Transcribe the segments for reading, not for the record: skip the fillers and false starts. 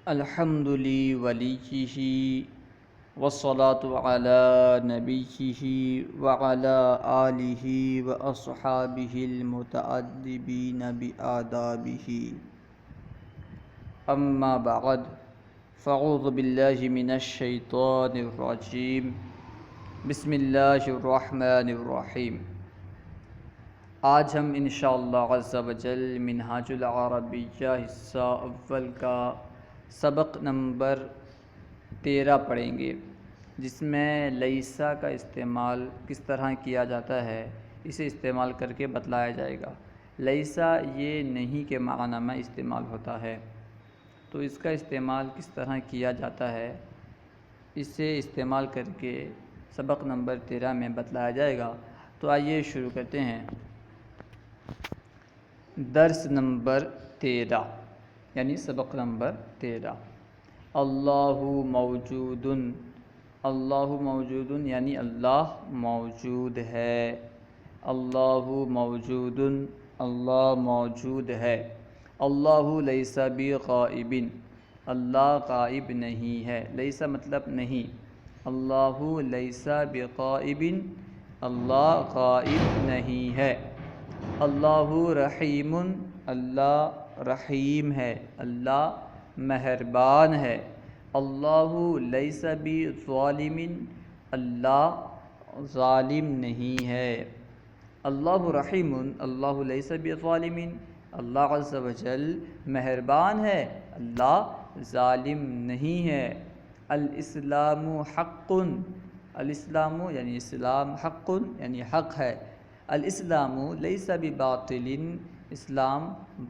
الحمد لله وليه والصلاة على نبيه وعلى آله وأصحابه المتأدبين بآدابه أما بعد فأعوذ بالله من الشيطان الرجيم بسم الله الرحمن الرحیم۔ آج ہم انشاءاللہ عز و جل منہاج العربیہ حصہ اول کا سبق نمبر 13 پڑھیں گے، جس میں لیسا کا استعمال کس طرح کیا جاتا ہے اسے استعمال کر کے بتلایا جائے گا۔ لیسا یہ نہیں کے معنی میں استعمال ہوتا ہے، تو اس کا استعمال کس طرح کیا جاتا ہے اسے استعمال کر کے سبق نمبر 13 میں بتلایا جائے گا۔ تو آئیے شروع کرتے ہیں۔ درس نمبر 13 یعنی سبق نمبر 13۔ اللہ موجود، اللہ موجود یعنی اللہ موجود ہے، اللہ موجود، اللہ موجود ہے۔ اللہ لیس بغائب، اللہ غائب نہیں ہے، لیس مطلب نہیں، اللہ لیس بغائب، اللہ غائب نہیں ہے۔ اللہ رحیم، اللہ رحیم ہے، اللہ مہربان ہے۔ اللہ لیس بظالم، اللہ ظالم نہیں ہے۔ اللہ رحیم، اللہ لیس بظالم، اللہ عز و جل مہربان ہے، اللہ ظالم نہیں ہے۔ الاسلام حق، الاسلام یعنی اسلام، حق یعنی حق ہے۔ الاسلام لیس بباطل، اسلام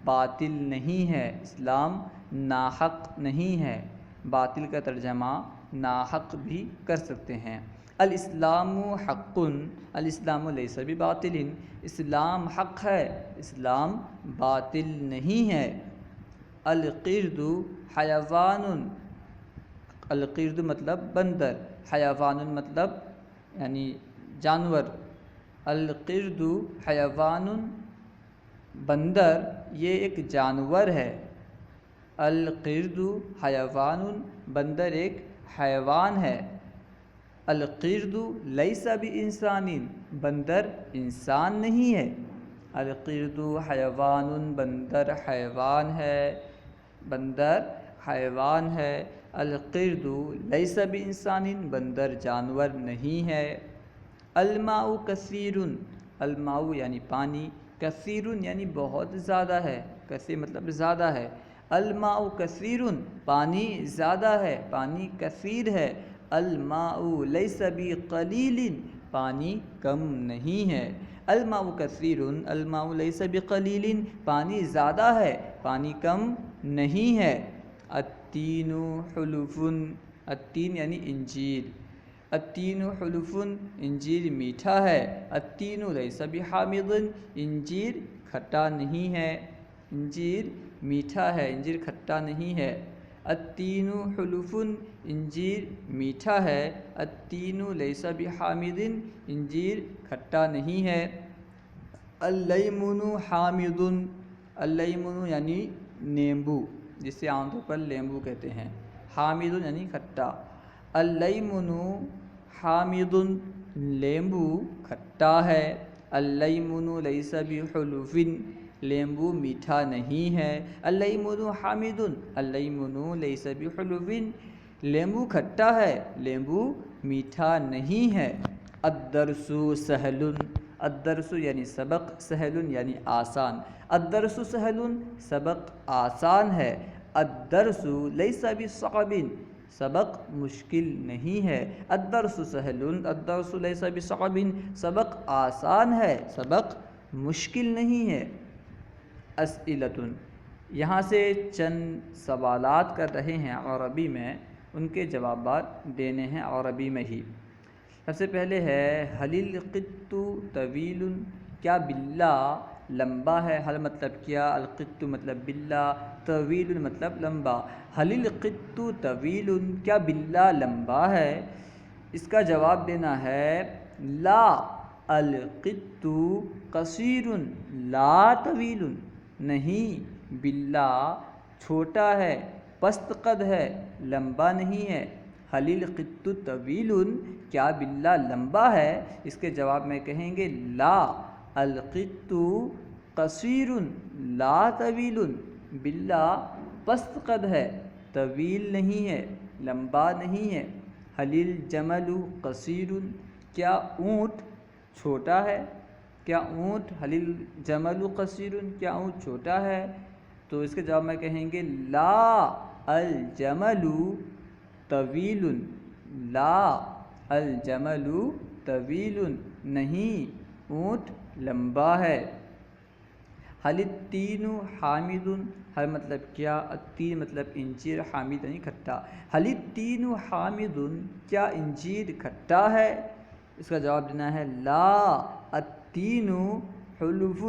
باطل نہیں ہے، اسلام ناحق نہیں ہے۔ باطل کا ترجمہ ناحق بھی کر سکتے ہیں۔ الاسلام حق، الاسلام لیس بباطل، اسلام حق ہے، اسلام باطل نہیں ہے۔ القرد حیوان، القرد مطلب بندر، حیوان مطلب یعنی جانور۔ القرد حیوان، بندر یہ ایک جانور ہے۔ القرد حیوان، بندر ایک حیوان ہے۔ القرد لیس بانسان، بندر انسان نہیں ہے۔ القرد حیوان، بندر حیوان ہے، بندر حیوان ہے۔ القرد لیس بانسان، بندر جانور نہیں ہے۔ الماء کثیر، الماء یعنی پانی، کثیر یعنی بہت زیادہ ہے، کثیر مطلب زیادہ ہے۔ الماء کثیر، پانی زیادہ ہے، پانی کثیر ہے۔ الماء لیس بقلیل، پانی کم نہیں ہے۔ الماء کثیر، الماء لیس بقلیل، پانی زیادہ ہے، پانی کم نہیں ہے۔ التین حلف، التین یعنی انجیر، التین حلف، انجیر میٹھا ہے۔ التین لیس بحامض، انجیر کھٹا نہیں ہے، انجیر میٹھا ہے، انجیر کھٹا نہیں ہے۔ التین حلف، انجیر میٹھا ہے۔ التین لیس بحامض، انجیر کھٹا نہیں ہے۔ اللیمن حامض، اللیمن یعنی نیمبو، جسے عام طور پر لیمبو کہتے ہیں۔ حامض یعنی کھٹا۔ اللیمن حامض، لیمبو کھٹا ہے۔ اللیمن لیس بحلف، لیمبو میٹھا نہیں ہے۔ اللیمن حامض، اللیمن لیس بحلف، لیمبو کھٹا ہے، لیمبو میٹھا نہیں ہے۔ الدرس سہل، الدرس یعنی سبق، سہل یعنی آسان۔ الدرس سہل، سبق آسان ہے۔ الدرس لیس بصعب، سبق مشکل نہیں ہے۔ الدرس سہل، الدرس لیس بصعب، سبق آسان ہے، سبق مشکل نہیں ہے۔ اسئلۃ، یہاں سے چند سوالات کر رہے ہیں عربی میں، ان کے جوابات دینے ہیں عربی میں ہی۔ سب سے پہلے ہے هل القط طویل، کیا بلّا لمبا ہے؟ حل مطلب کیا، القط مطلب بلّا، طویل مطلب لمبا۔ هل القط طویل، کیا بلّا لمبا ہے؟ اس کا جواب دینا ہے لا القط قصیر لا طویل، نہیں بلّا چھوٹا ہے، پست قد ہے لمبا نہیں ہے. هل القط طویل کیا بلا لمبا ہے؟ اس کے جواب میں کہیں گے لا القط قصیر لا طویل. بلا پست قد ہے، طویل نہیں ہے، لمبا نہیں ہے. هل الجمل قصیر کیا اونٹ چھوٹا ہے؟ کیا اونٹ هل الجمل قصیر کیا اونٹ چھوٹا ہے؟ تو اس کے جواب میں کہیں گے لا الجمل طویل. لا الجمل طویل نہیں اونٹ لمبا ہے. هل التین حامض ہل مطلب کیا؟ التین مطلب انجیر، حامض نہیں کھٹا. هل التین حامض کیا انجیر کھٹا ہے؟ اس کا جواب دینا ہے لا التین حلف.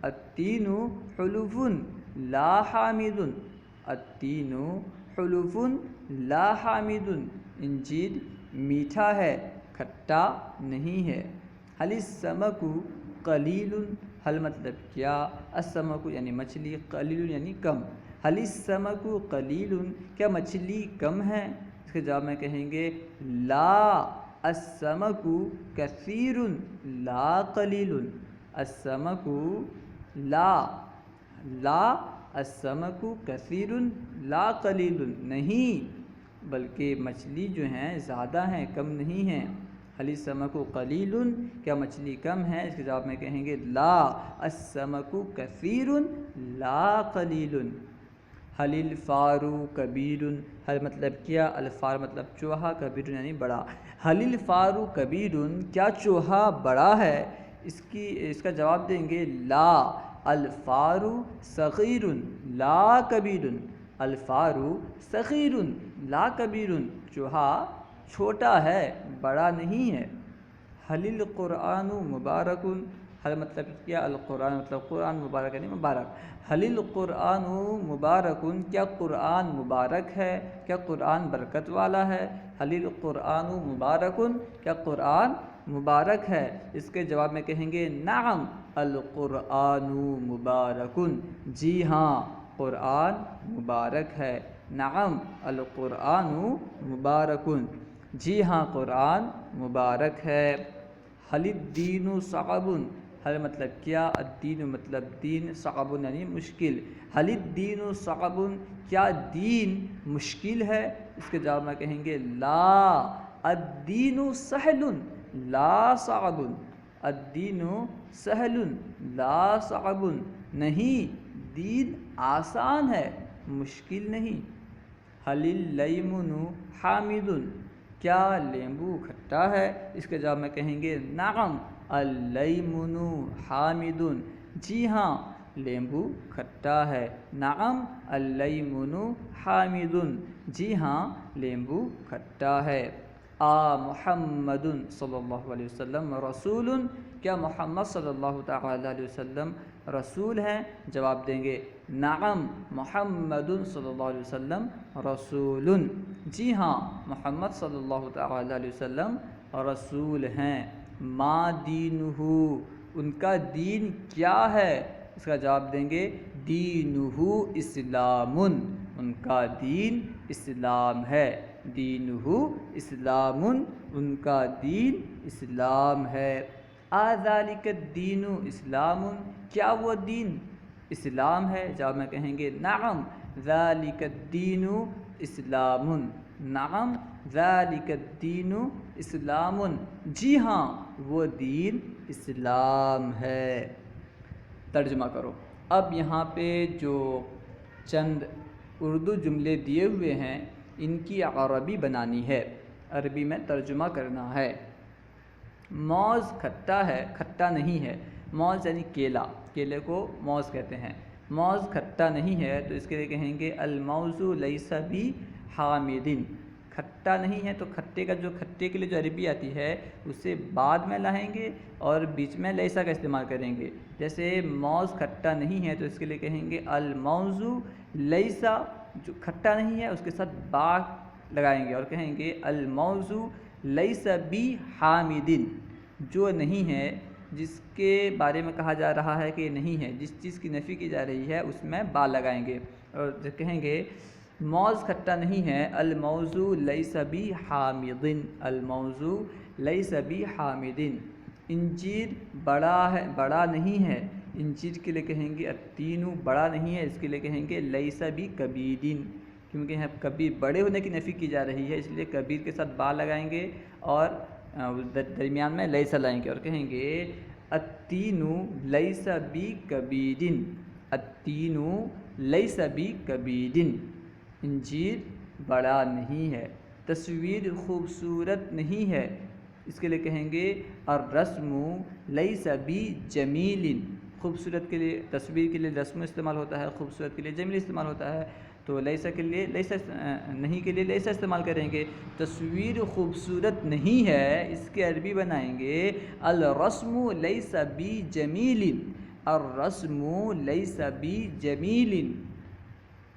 التین حلف لا حامض. التین حلف لا حامض انجیر میٹھا ہے، کھٹا نہیں ہے. هل السمک قلیل حل مطلب کیا؟ السمک یعنی مچھلی، قلیل یعنی کم. هل السمک قلیل کیا مچھلی کم ہے؟ اس کے جواب میں کہیں گے لا السمک کثیر لا قلیل. السمک لا السمک کثیر لا قلیل نہیں بلکہ مچھلی جو ہیں زیادہ ہیں، کم نہیں ہیں. هل السمک قلیل کیا مچھلی کم ہے؟ اس کے جواب میں کہیں گے لا السمک کثیر لا قلیل. هل الفار کبیر ہل مطلب کیا؟ الفار مطلب چوہا، کبیر یعنی بڑا. هل الفار کبیر کیا چوہا بڑا ہے؟ اس کا جواب دیں گے لا الفار صغیر لا کبیر. الفار صغیر لا کبیر چوہا چھوٹا ہے، بڑا نہیں ہے. هل القرآن مبارک ہل مطلب کیا؟ القرآن مطلب قرآن، مبارک یعنی مبارک. هل القرآن مبارک کیا قرآن مبارک ہے؟ کیا قرآن برکت والا ہے؟ هل القرآن مبارک کیا قرآن مبارک ہے؟ اس کے جواب میں کہیں گے نعم القرآن مبارک. جی ہاں قرآن مبارک ہے. نعم القرآن مبارک جی ہاں قرآن مبارک ہے. هل الدین صعب ہل مطلب کیا؟ الدین مطلب دین، صعب یعنی مشکل. هل الدین صعب کیا دین مشکل ہے؟ اس کے جواب میں کہیں گے لا الدین سہل لا صعب. الدین سہل لا صعب نہیں دین آسان ہے، مشکل نہیں. هل اللیمن حامض کیا لیمبو کھٹا ہے؟ اس کے جواب میں کہیں گے نعم اللیمن حامض. جی ہاں لیمبو کھٹا ہے. نعم اللیمن حامض جی ہاں لیمبو کھٹا ہے. محمد صلی اللہ علیہ وسلم رسول کیا محمد صلی اللہ تعالی علیہ وسلم رسول ہیں؟ جواب دیں گے نعم محمد صلی اللہ علیہ وسلم رسول. جی ہاں محمد صلی اللہ تعالی علیہ وسلم رسول ہیں. ما دینہ ان کا دین کیا ہے؟ اس کا جواب دیں گے دینہ اسلام. ان کا دین اسلام ہے. دینہ اسلام ان کا دین اسلام ہے. ذالک الدین اسلام کیا وہ دین اسلام ہے؟ جواب میں کہیں گے نعم ذالک الدین اسلام. نعم ذالک الدین اسلام جی ہاں وہ دین اسلام ہے. ترجمہ کرو. اب یہاں پہ جو چند اردو جملے دیے ہوئے ہیں ان کی عربی بنانی ہے، عربی میں ترجمہ کرنا ہے. موز کھٹا ہے، کھٹا نہیں ہے. موز یعنی کیلا، کیلے کو موز کہتے ہیں. موز کھٹا نہیں ہے تو اس کے لیے کہیں گے الموز لیس بحامض. کھٹا نہیں ہے تو کھٹے کا جو کھٹے کے لیے جو عربی آتی ہے اسے بعد میں لائیں گے اور بیچ میں لیسا کا استعمال کریں گے. جیسے موز کھٹا نہیں ہے تو اس کے لیے کہیں گے الموز لیسا، جو کھٹا نہیں ہے اس کے ساتھ با لگائیں گے اور کہیں گے الموز لیس بحامض. جو نہیں ہے، جس کے بارے میں کہا جا رہا ہے کہ یہ نہیں ہے، جس چیز کی نفی کی جا رہی ہے اس میں با لگائیں گے اور کہیں گے موز کھٹا نہیں ہے، الموزو لیس بی حامض، الموزو لیس بی حامض۔ انجیر بڑا ہے، بڑا نہیں ہے، انجیر کے لیے کہیں گے التین بڑا نہیں ہے، اس کے لیے کہیں گے لیس بی کبیر، کیونکہ یہاں کبیر بڑے ہونے کی نفی کی جا رہی ہے، اس لیے کبیر کے ساتھ با لگائیں گے اور درمیان میں لیس لائیں گے اور کہیں گے التین لیس بی کبیر، التین لیس بی کبیر، انجیر بڑا نہیں ہے۔ تصویر خوبصورت نہیں ہے، اس کے لیے کہیں گے الرسم لیس بی جمیل، خوبصورت کے لیے تصویر کے لیے رسم استعمال ہوتا ہے، خوبصورت کے لیے جمیل استعمال ہوتا ہے، تو لیسا کے لیے لیسا نہیں کے لیے لیسا استعمال کریں گے۔ تصویر خوبصورت نہیں ہے، اس کے عربی بنائیں گے الرسم لیس بی جمیل، الرسم لیس بی جمیل۔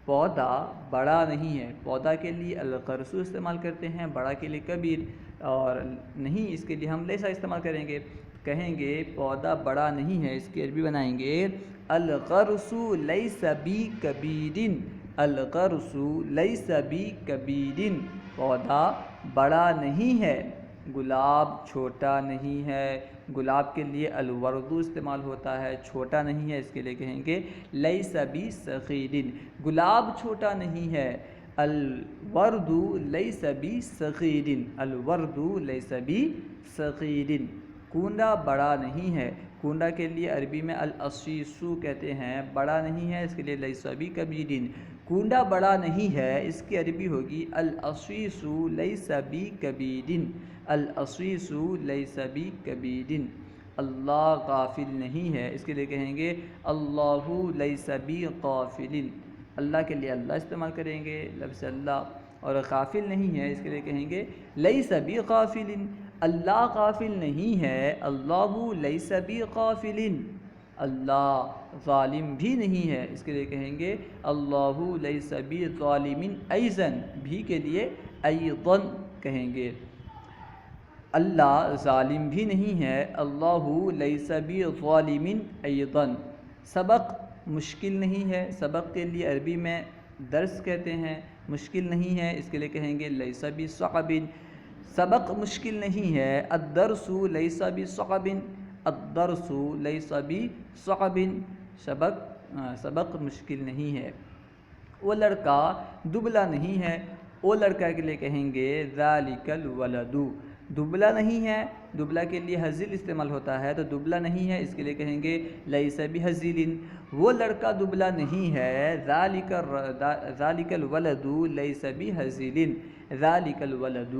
پودا بڑا نہیں ہے، پودا کے لیے القرصو استعمال کرتے ہیں، بڑا کے لیے کبیر، اور نہیں اس کے لیے ہم لیسا استعمال کریں گے، کہیں گے پودا بڑا نہیں ہے، اس کی عربی بنائیں گے الغرس لیس بی کبیر، الغرس لیس بی کبیر، پودا بڑا نہیں ہے۔ گلاب چھوٹا نہیں ہے، گلاب کے لیے الوردو استعمال ہوتا ہے، چھوٹا نہیں ہے، اس کے لیے کہیں گے لیس بی صغیر، گلاب چھوٹا نہیں ہے، الورد لیس بی صغیر، الورد لیس بی صغیر۔ کونڈا بڑا نہیں ہے، کونڈا کے لیے عربی میں العصیصو کہتے ہیں، بڑا نہیں ہے، اس کے لیے لیس بی کبیر۔ کونڈا بڑا نہیں ہے، اس کی عربی ہوگی العصیصو لیس بی کبیر، العصیصو لیس بی کبیر۔ اللہ غافل نہیں ہے، اس کے لیے کہیں گے اللہ لیس بی غافل، اللہ کے لیے اللہ استعمال کریں گے لفظ اللہ، اور غافل نہیں ہے، اس کے لیے کہیں گے لیس بی غافل، اللہ غافل نہیں ہے، اللہ لیس بی غافل۔ اللہ ظالم بھی نہیں ہے، اس کے لیے کہیں گے اللہ لیس بی ظالم ایضا، بھی کے لیے ایضا کہیں گے۔ اللہ ظالم بھی نہیں ہے، اللہ لیس بی ظالم ایضا۔ سبق مشکل نہیں ہے، سبق کے لیے عربی میں درس کہتے ہیں، مشکل نہیں ہے، اس کے لیے کہیں گے لیس بی صعب، سبق مشکل نہیں ہے، الدرس لیس بی صعب، الدرس لیس بی صعب، سبق مشکل نہیں ہے۔ وہ لڑکا دبلا نہیں ہے، وہ لڑکا کے لیے کہیں گے ذالک الولد، دبلا نہیں ہے، دبلا کے لیے ہزیل استعمال ہوتا ہے، تو دبلا نہیں ہے، اس کے لیے کہیں گے لیس بی ہزیل، وہ لڑکا دبلا نہیں ہے، ذالک الولد لیس بی ہزیل، ذالک الولد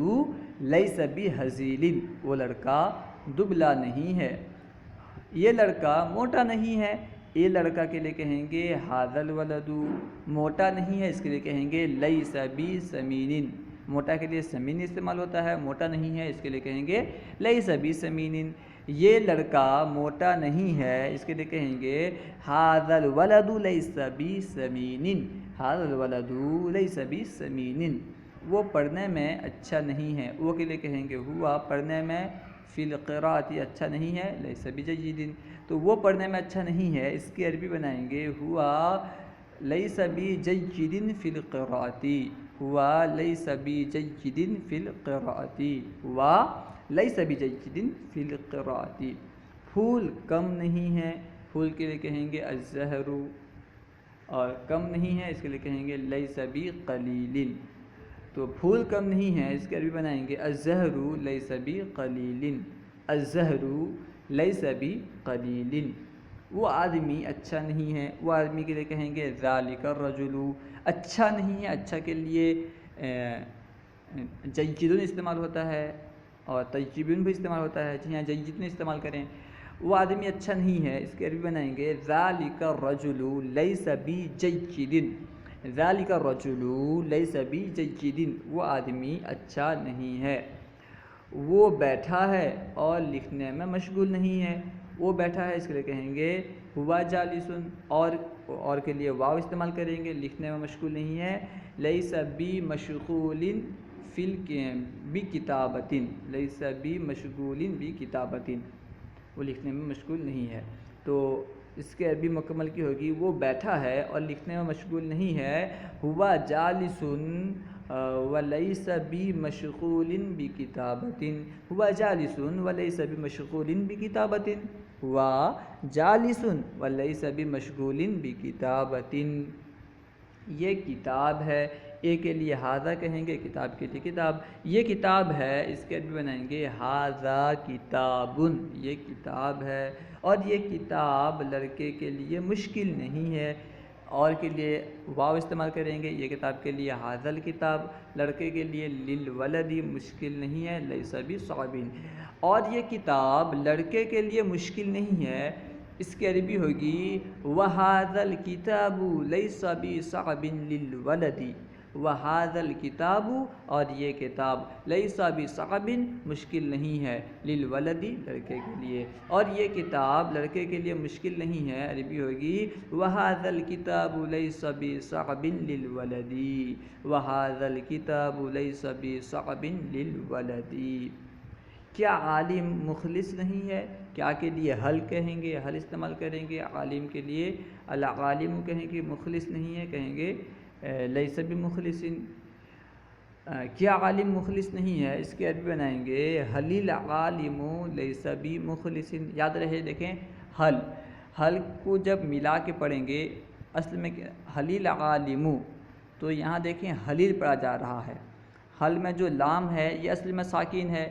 لیس بی ہزیل، وہ لڑکا دبلا نہیں ہے۔ یہ لڑکا موٹا نہیں ہے، یہ لڑکا کے لیے کہیں گے ھذا الولد، موٹا نہیں ہے، اس کے لیے کہیں گے لیس بی سمین، موٹا کے لیے سمین استعمال ہوتا ہے، موٹا نہیں ہے، اس کے لیے کہیں گے لیس بی سمین۔ یہ لڑکا موٹا نہیں ہے، اس کے لیے کہیں گے ھذا الولد لیس بی سمین، ھذا الولد لیس بی سمین۔ وہ پڑھنے میں اچھا نہیں ہے، وہ کے لیے کہیں گے ہوا پڑھنے میں فی القراءۃ اچھا نہیں ہے، لیس بجید، تو وہ پڑھنے میں اچھا نہیں ہے، اس کی عربی بنائیں گے ہوا لیس بجید فی القراءۃ، ہوا لیس بجید فی القراءۃ، ہوا لیس بجید فی القراءۃ۔ پھول کم نہیں ہے، پھول کے لیے کہیں گے الزہر، اور کم نہیں ہے، اس کے لیے کہیں گے لیس بقلیل، تو پھول کم نہیں ہے، اس کے عربی بنائیں گے الزہر لیس بقلیل، الزہر لیس بقلیل۔ وہ آدمی اچھا نہیں ہے، وہ آدمی کے لیے کہیں گے ذالک الرجل، اچھا نہیں ہے، اچھا کے لیے جیدن استعمال ہوتا ہے اور طیبن بھی استعمال ہوتا ہے، جی ہاں جیدن استعمال کریں۔ وہ آدمی اچھا نہیں ہے، اس کے عربی بنائیں گے ذالک الرجل لیس بجید، ذالک الرجل لیس بجید، وہ آدمی اچھا نہیں ہے۔ وہ بیٹھا ہے اور لکھنے میں مشغول نہیں ہے، وہ بیٹھا ہے، اس کے لیے کہیں گے ہوا جالس، اور کے لیے واو استعمال کریں گے، لکھنے میں مشغول نہیں ہے، لیس بمشغول بکتابۃ، لیس بمشغول بکتابۃ، وہ لکھنے میں مشغول نہیں ہے۔ تو اس کے عربی مکمل کی ہوگی وہ بیٹھا ہے اور لکھنے میں مشغول نہیں ہے. ہوا جالسن ولیس بمشغول بکتابۃ. ہوا جالسن ولیس بمشغول بکتابۃ. ہوا جالسن ولیس بمشغول بکتابۃ. یہ کتاب ہے. اے کے لیے ہاذا کہیں گے, کتاب کے لیے کتاب. یہ کتاب ہے, اس کے عربی بنائیں گے ہاذا کتابن. یہ کتاب ہے. اور یہ کتاب لڑکے کے لیے مشکل نہیں ہے. اور کے لیے واو استعمال کریں گے. یہ کتاب کے لیے ہاذا الکتاب, لڑکے کے لیے للولد مشکل نہیں ہے, لیس بصعب. اور یہ کتاب لڑکے کے لیے مشکل نہیں ہے, اس کی عربی ہوگی وَهَذَا الْكِتَابُ لَيْسَ بِصَعْبٍ لِلْوَلَدِ. وَهَذَا الْكِتَابُ, اور یہ کتاب لَيْسَ بِصَعْبٍ مشکل نہیں ہے, لِلْوَلَدِ لڑکے کے لیے. اور یہ کتاب لڑکے کے لیے مشکل نہیں ہے, عربی ہوگی وَهَذَا الْكِتَابُ لَيْسَ بِصَعْبٍ لِلْوَلَدِ. وَهَذَا الْكِتَابُ لَيْسَ بِصَعْبٍ لِلْوَلَدِ. کیا عالم مخلص نہیں ہے؟ کیا کے لیے حل کہیں گے, حل استعمال کریں گے. عالم کے لیے العالم کہیں گے, مخلص نہیں ہے کہیں گے لیس بمخلص. کیا عالم مخلص نہیں ہے, اس کے عربی بنائیں گے حل العالم لیس بمخلص. یاد رہے, دیکھیں حل کو جب ملا کے پڑھیں گے اصل میں حل العالم, تو یہاں دیکھیں حلیل پڑھا جا رہا ہے. حل میں جو لام ہے یہ اصل میں ساکن ہے,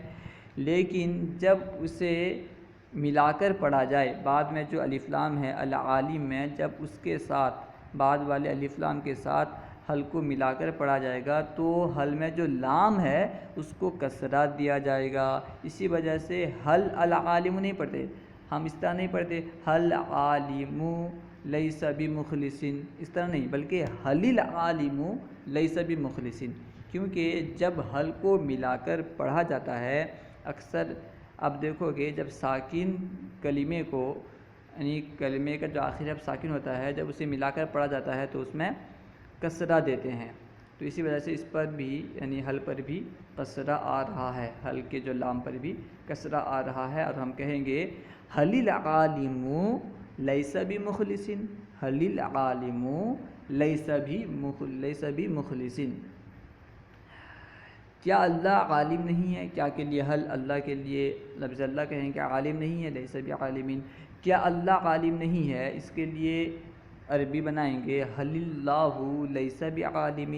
لیکن جب اسے ملا کر پڑھا جائے بعد میں جو الف لام ہے العالم میں, جب اس کے ساتھ بعد والے الف لام کے ساتھ حل کو ملا کر پڑھا جائے گا تو حل میں جو لام ہے اس کو کسرہ دیا جائے گا. اسی وجہ سے حل العالم نہیں پڑھتے, ہم اس طرح نہیں پڑھتے حل عالم لیس بمخلص, اس طرح نہیں, بلکہ حل العالم لیس بمخلص. کیونکہ جب حل کو ملا کر پڑھا جاتا ہے اکثر اب دیکھو گے جب ساکن کلمے کو, یعنی کلمے کا جو آخر حرف ساکن ہوتا ہے, جب اسے ملا کر پڑھا جاتا ہے تو اس میں کسرہ دیتے ہیں. تو اسی وجہ سے اس پر بھی یعنی حل پر بھی کسرہ آ رہا ہے, حل کے جو لام پر بھی کسرہ آ رہا ہے. اور ہم کہیں گے حل العالم لیس بمخلص. حل العالم لیس بمخلص. کیا اللہ عالم نہیں ہے؟ کیا کے لیے حل, اللہ کے لیے لفظ اللہ کہیں کہ عالم نہیں ہے لیس بعالم. کیا اللہ عالم نہیں ہے, اس کے لیے عربی بنائیں گے حل اللہ لیس بعالم.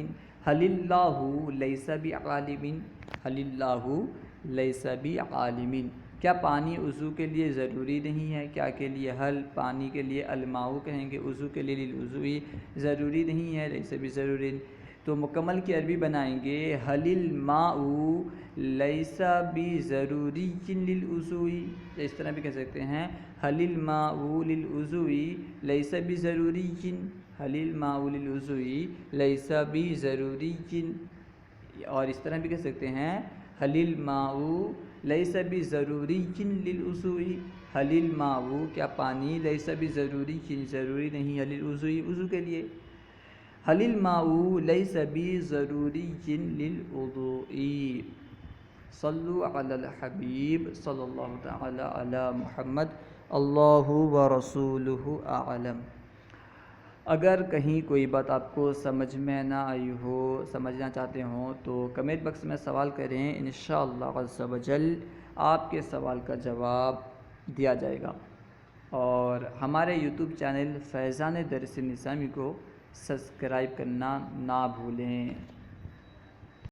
حل اللہ لیس بعالم. حل اللہ لیس بعالم. کیا پانی وضو کے لیے ضروری نہیں ہے؟ کیا کے لیے حل, پانی کے لیے الماء کہیں گے, وضو کے لیے للوضو ضروری نہیں ہے لیس بضرور. تو مکمل کی عربی بنائیں گے حل الماء لیس بضروری للوضو. اس طرح بھی کہہ سکتے ہیں حل الماء للوضو لیس بضروری. حل الماء للوضو لیس بضروری. اور اس طرح بھی کہہ سکتے ہیں حل الماء لیس بضروری للوضو. حل الماء, کیا پانی لیس بضروری, ضروری نہیں ہے, للوضو وضو کے لیے. حل الماء لیس بضروری للوضوء. صلوا علی الحبیب صلی اللہ تعالی علی محمد. اللہ ورسولہ اعلم. اگر کہیں کوئی بات آپ کو سمجھ میں نہ آئی ہو, سمجھنا چاہتے ہوں تو کمنٹ باکس میں سوال کریں, انشاءاللہ عز و جل آپ کے سوال کا جواب دیا جائے گا. اور ہمارے یوٹیوب چینل فیضان درس نظامی کو سبسکرائب کرنا نہ بھولیں.